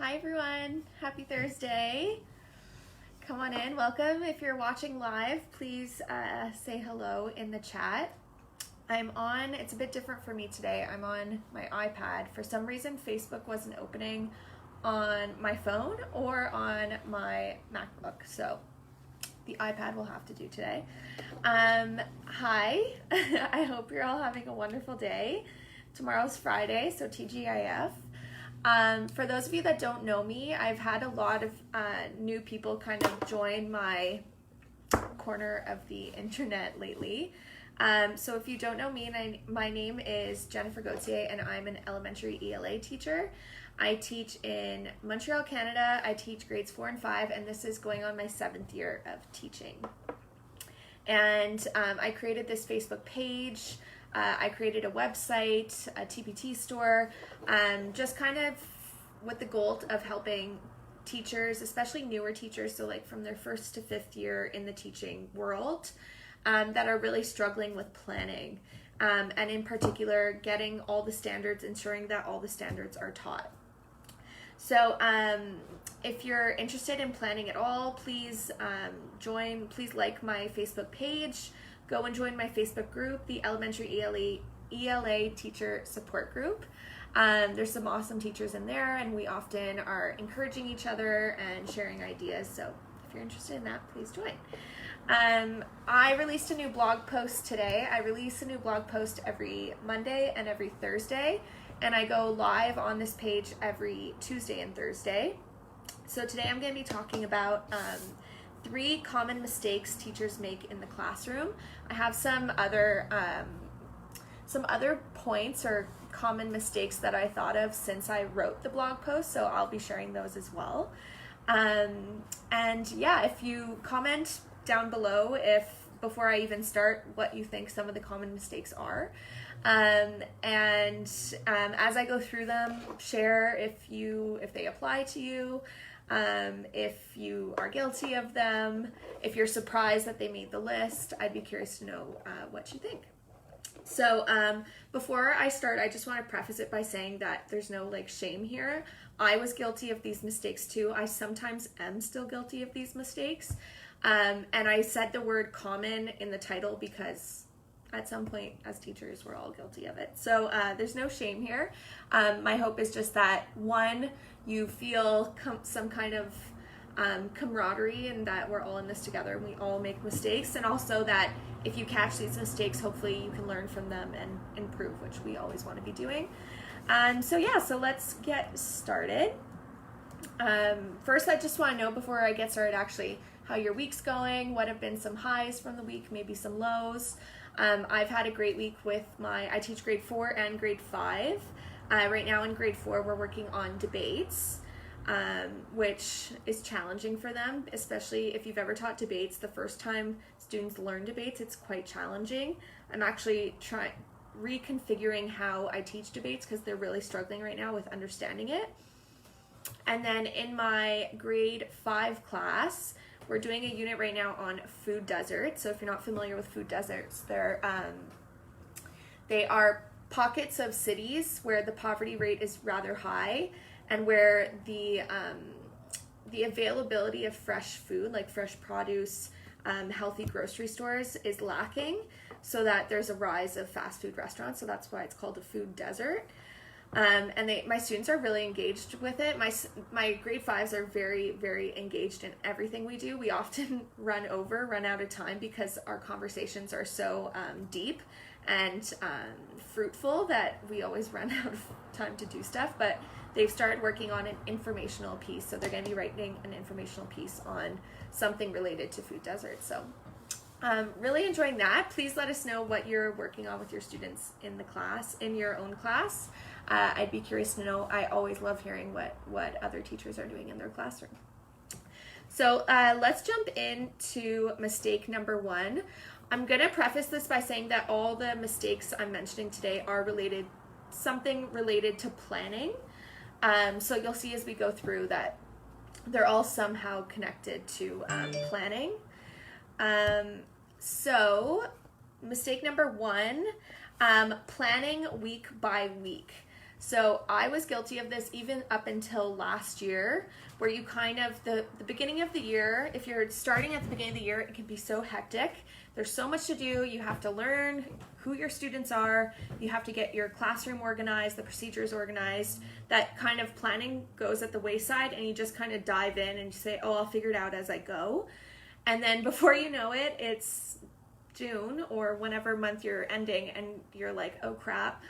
Hi everyone, happy Thursday. Come on in, welcome. If you're watching live, please say hello in the chat. It's a bit different for me today. I'm on my iPad. For some reason, Facebook wasn't opening on my phone or on my MacBook, so the iPad will have to do today. Hi, I hope you're all having a wonderful day. Tomorrow's Friday, so TGIF. For those of you that don't know me, I've had a lot of new people kind of join my corner of the internet lately. So if you don't know me, my name is Jennifer Gauthier and I'm an elementary ELA teacher. I teach in Montreal, Canada. I teach grades 4 and 5, and this is going on my 7th year of teaching. And I created this Facebook page. I created a website, a TPT store, just kind of with the goal of helping teachers, especially newer teachers, so like from their 1st to 5th year in the teaching world, that are really struggling with planning, and in particular getting all the standards, ensuring that all the standards are taught. So if you're interested in planning at all, please please like my Facebook page. Go and join my Facebook group, the Elementary ELA Teacher Support Group. There's some awesome teachers in there, and we often are encouraging each other and sharing ideas. So if you're interested in that, please join. I released a new blog post today. I release a new blog post every Monday and every Thursday, and I go live on this page every Tuesday and Thursday. So today I'm going to be talking about 3 common mistakes teachers make in the classroom. I have some other points or common mistakes that I thought of since I wrote the blog post, so I'll be sharing those as well. And yeah, if you comment down below before I even start what you think some of the common mistakes are. And as I go through them, share if they apply to you. If you are guilty of them, if you're surprised that they made the list, I'd be curious to know what you think. So before I start, I just want to preface it by saying that there's no shame here. I was guilty of these mistakes too. I sometimes am still guilty of these mistakes. And I said the word common in the title because at some point as teachers, we're all guilty of it. So there's no shame here. My hope is just that, one, you feel some kind of camaraderie and that we're all in this together and we all make mistakes. And also that if you catch these mistakes, hopefully you can learn from them and improve, which we always want to be doing. So let's get started. First, I just want to know before I get started actually how your week's going, what have been some highs from the week, maybe some lows. I've had a great week with I teach grade 4 and grade 5. Right now in grade 4, we're working on debates, which is challenging for them, especially if you've ever taught debates. The first time students learn debates, it's quite challenging. I'm actually reconfiguring how I teach debates because they're really struggling right now with understanding it. And then in my grade 5 class, we're doing a unit right now on food deserts. So if you're not familiar with food deserts, they are pockets of cities where the poverty rate is rather high and where the availability of fresh food, like fresh produce, healthy grocery stores is lacking, so that there's a rise of fast food restaurants. So that's why it's called a food desert. And my students are really engaged with it. My grade 5s are very, very engaged in everything we do. We often run out of time because our conversations are so deep and fruitful that we always run out of time to do stuff. But they've started working on an informational piece, so they're going to be writing an informational piece on something related to food deserts. So really enjoying that. Please let us know what you're working on with your students in your own class. I'd be curious to know. I always love hearing what other teachers are doing in their classroom. So let's jump into mistake number 1. I'm going to preface this by saying that all the mistakes I'm mentioning today are something related to planning. So you'll see as we go through that they're all somehow connected to planning. So mistake number 1, planning week by week. So I was guilty of this even up until last year, where you kind of, the beginning of the year, if you're starting at the beginning of the year, it can be so hectic. There's so much to do. You have to learn who your students are. You have to get your classroom organized, the procedures organized. That kind of planning goes at the wayside, and you just kind of dive in and you say, oh, I'll figure it out as I go. And then before you know it, it's June or whenever month you're ending, and you're like, oh crap,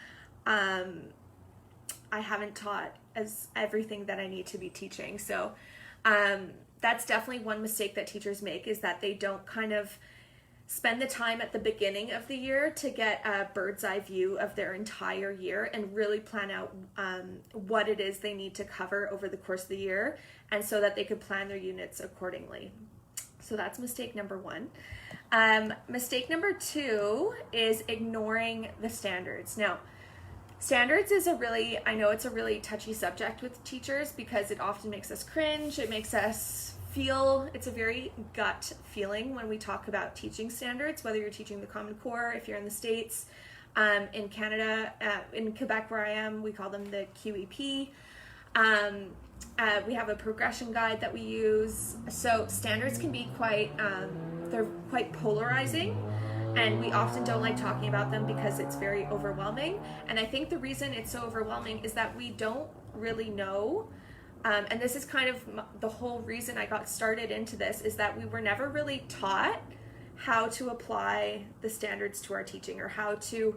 I haven't taught as everything that I need to be teaching. So that's definitely one mistake that teachers make, is that they don't kind of spend the time at the beginning of the year to get a bird's eye view of their entire year and really plan out what it is they need to cover over the course of the year, and so that they could plan their units accordingly. So that's mistake number one. Mistake number two is ignoring the standards. Now, standards is I know it's a really touchy subject with teachers, because it often makes us cringe. It makes us feel, it's a very gut feeling when we talk about teaching standards, whether you're teaching the Common Core, if you're in the States, in Canada, in Quebec where I am, we call them the QEP. We have a progression guide that we use. So standards can be they're quite polarizing, and we often don't like talking about them because it's very overwhelming. And I think the reason it's so overwhelming is that we don't really know, and this is kind of the whole reason I got started into this, is that we were never really taught how to apply the standards to our teaching, or how to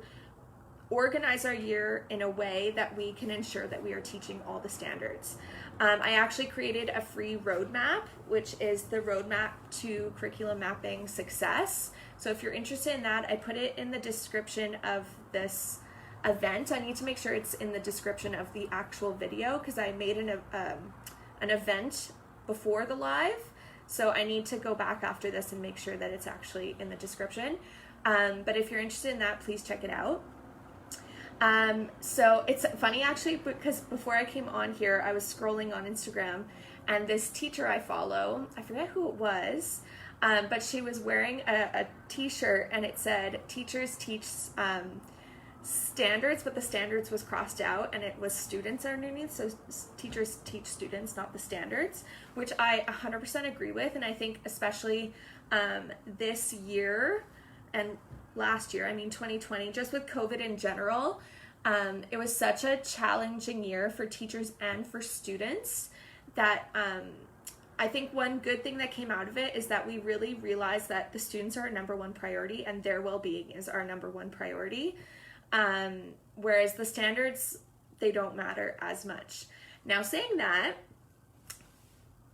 organize our year in a way that we can ensure that we are teaching all the standards. I actually created a free roadmap, which is the roadmap to curriculum mapping success. So if you're interested in that, I put it in the description of this event. I need to make sure it's in the description of the actual video, because I made an event before the live. So I need to go back after this and make sure that it's actually in the description. But if you're interested in that, please check it out. So it's funny actually, because before I came on here, I was scrolling on Instagram, and this teacher I follow, I forget who it was, but she was wearing a t-shirt, and it said, teachers teach standards, but the standards was crossed out, and it was students underneath. So teachers teach students, not the standards, which I 100% agree with. And I think especially this year and last year, 2020, just with COVID in general, it was such a challenging year for teachers and for students that I think one good thing that came out of it is that we really realized that the students are our number one priority, and their well-being is our number one priority. Whereas the standards, they don't matter as much. Now, saying that,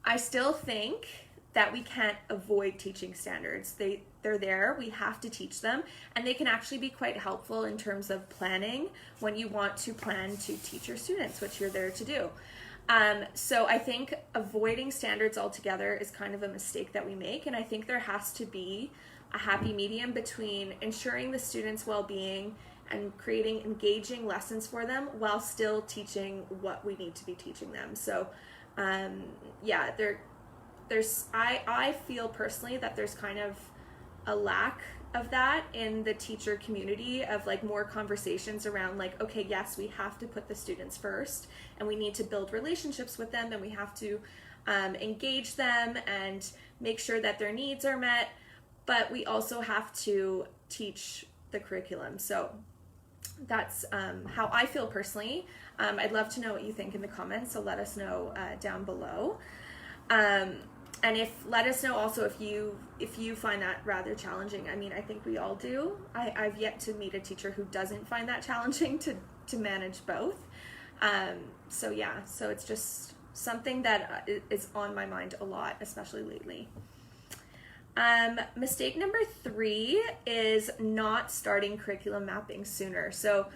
I still think that we can't avoid teaching standards. They're there, we have to teach them, and they can actually be quite helpful in terms of planning when you want to plan to teach your students, which you're there to do. So I think avoiding standards altogether is kind of a mistake that we make, and I think there has to be a happy medium between ensuring the students' well-being and creating engaging lessons for them while still teaching what we need to be teaching them. So yeah, I feel personally that there's kind of a lack of that in the teacher community, of like more conversations around like, okay, yes, we have to put the students first, and we need to build relationships with them, and we have to engage them and make sure that their needs are met, but we also have to teach the curriculum. So that's how I feel personally. I'd love to know what you think in the comments, so let us know down below. And let us know also if you find that rather challenging. I think we all do. I've yet to meet a teacher who doesn't find that challenging to manage both. So yeah, so it's just something that is on my mind a lot, especially lately. Mistake number 3 is not starting curriculum mapping sooner. So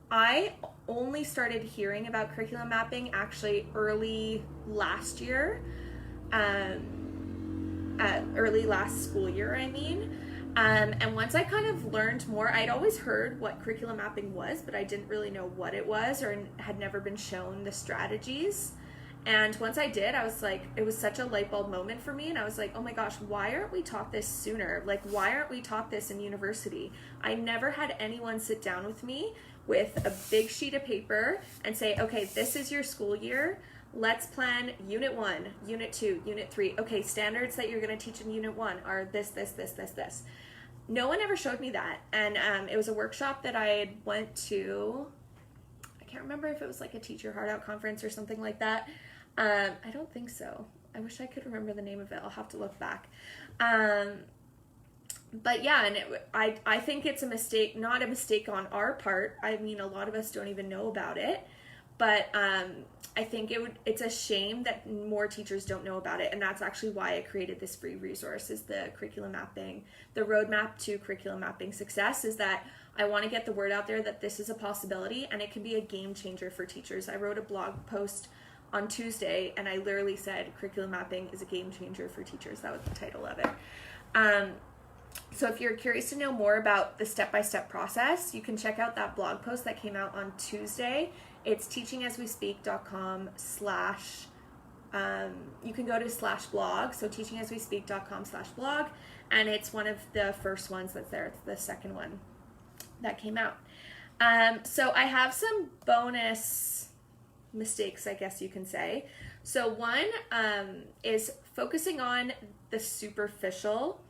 I only started hearing about curriculum mapping actually early last year, early last school year, and once I kind of learned more, I'd always heard what curriculum mapping was, but I didn't really know what it was, or had never been shown the strategies. And once I did, I was like, it was such a light bulb moment for me, and I was like, oh my gosh, why aren't we taught this sooner? Like, why aren't we taught this in university? I never had anyone sit down with me with a big sheet of paper and say, okay, this is your school year. Let's plan Unit 1, Unit 2, Unit 3. Okay, standards that you're going to teach in Unit 1 are this, this, this, this, this. No one ever showed me that. And it was a workshop that I went to. I can't remember if it was like a Teach Your Heart Out conference or something like that. I don't think so. I wish I could remember the name of it. I'll have to look back. But yeah, and I think it's a mistake, not a mistake on our part. I mean, a lot of us don't even know about it. But I think it's a shame that more teachers don't know about it, and that's actually why I created this free resource, is the curriculum mapping, the roadmap to curriculum mapping success, is that I want to get the word out there that this is a possibility, and it can be a game changer for teachers. I wrote a blog post on Tuesday, and I literally said curriculum mapping is a game changer for teachers. That was the title of it. So if you're curious to know more about the step-by-step process, you can check out that blog post that came out on Tuesday. It's teachingaswespeak.com/ you can go to /blog, so teachingaswespeak.com/blog, and it's one of the first ones that's there. It's the second one that came out. So I have some bonus mistakes, I guess you can say. So one is focusing on the superficial.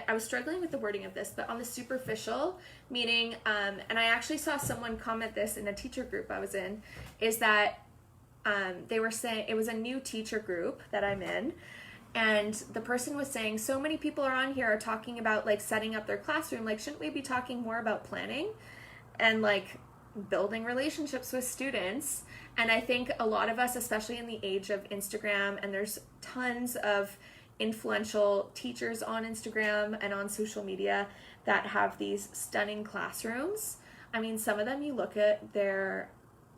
I was struggling with the wording of this, but on the superficial, meaning, and I actually saw someone comment this in a teacher group I was in, is that they were saying, it was a new teacher group that I'm in, and the person was saying, so many people are on here are talking about like setting up their classroom, like shouldn't we be talking more about planning and like building relationships with students? And I think a lot of us, especially in the age of Instagram, and there's tons of influential teachers on Instagram and on social media that have these stunning classrooms. I mean, some of them, you look at their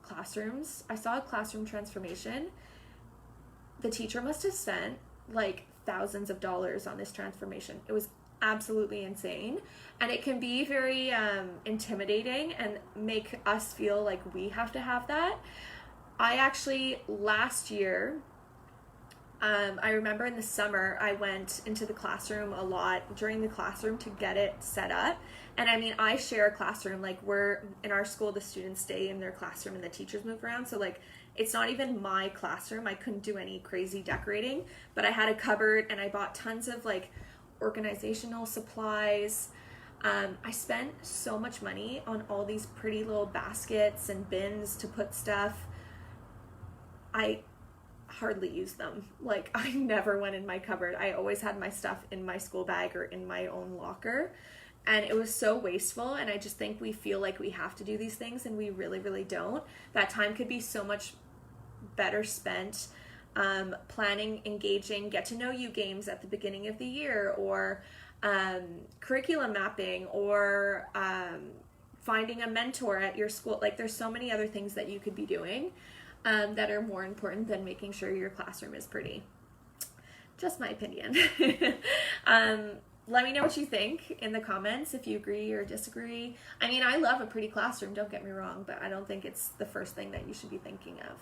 classrooms. I saw a classroom transformation. The teacher must have spent like thousands of dollars on this transformation. It was absolutely insane, and it can be very intimidating and make us feel like we have to have that. I actually, last year, I remember in the summer, I went into the classroom a lot during the classroom to get it set up. And I mean, I share a classroom, like we're in our school, the students stay in their classroom and the teachers move around. So like, it's not even my classroom. I couldn't do any crazy decorating, but I had a cupboard and I bought tons of like organizational supplies. I spent so much money on all these pretty little baskets and bins to put stuff. I hardly use them. Like, I never went in my cupboard. I always had my stuff in my school bag or in my own locker, and it was so wasteful. And I just think we feel like we have to do these things, and we really, really don't. That time could be so much better spent planning, engaging, get to know you games at the beginning of the year, or curriculum mapping, or finding a mentor at your school. Like, there's so many other things that you could be doing that are more important than making sure your classroom is pretty. Just my opinion. Let me know what you think in the comments, if you agree or disagree. I mean, I love a pretty classroom, don't get me wrong, but I don't think it's the first thing that you should be thinking of.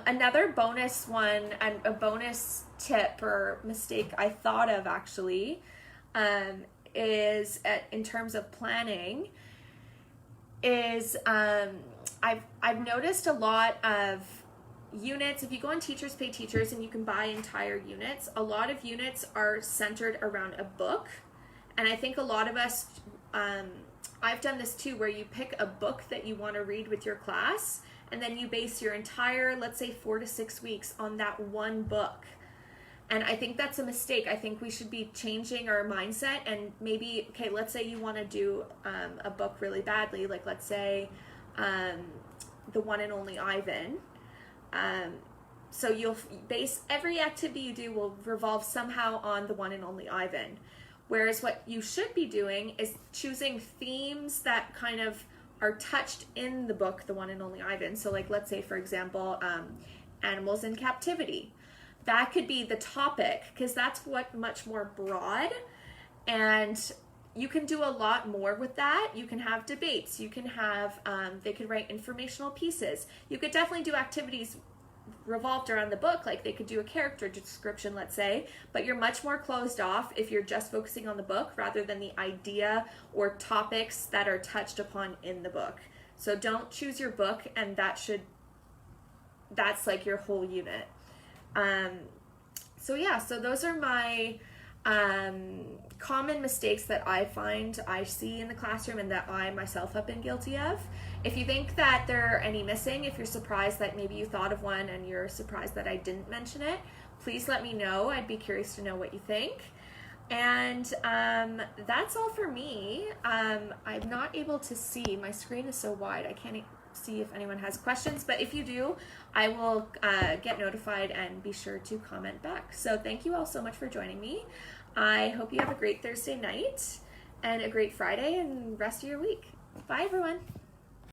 Another bonus one, and a bonus tip or mistake I thought of actually, is in terms of planning, is I've noticed a lot of units. If you go on Teachers Pay Teachers and you can buy entire units, a lot of units are centered around a book. And I think a lot of us, I've done this too, where you pick a book that you want to read with your class, and then you base your entire, let's say 4 to 6 weeks on that one book. And I think that's a mistake. I think we should be changing our mindset, and maybe, okay, let's say you want to do a book really badly, like let's say The One and Only Ivan. So you'll base every activity you do will revolve somehow on The One and Only Ivan. Whereas what you should be doing is choosing themes that kind of are touched in the book, The One and Only Ivan. So like, let's say, for example, animals in captivity. That could be the topic, because that's much more broad, and you can do a lot more with that. You can have debates. You can have, they could write informational pieces. You could definitely do activities revolved around the book, like they could do a character description, let's say, but you're much more closed off if you're just focusing on the book rather than the idea or topics that are touched upon in the book. So don't choose your book and that's like your whole unit. So yeah, so those are my common mistakes that I find I see in the classroom and that I myself have been guilty of. If you think that there are any missing, if you're surprised that maybe you thought of one and you're surprised that I didn't mention it, please let me know. I'd be curious to know what you think. And that's all for me. I'm not able to see. My screen is so wide. I can't see if anyone has questions, but if you do, I will get notified and be sure to comment back. So thank you all so much for joining me. I hope you have a great Thursday night and a great Friday and rest of your week. Bye, everyone.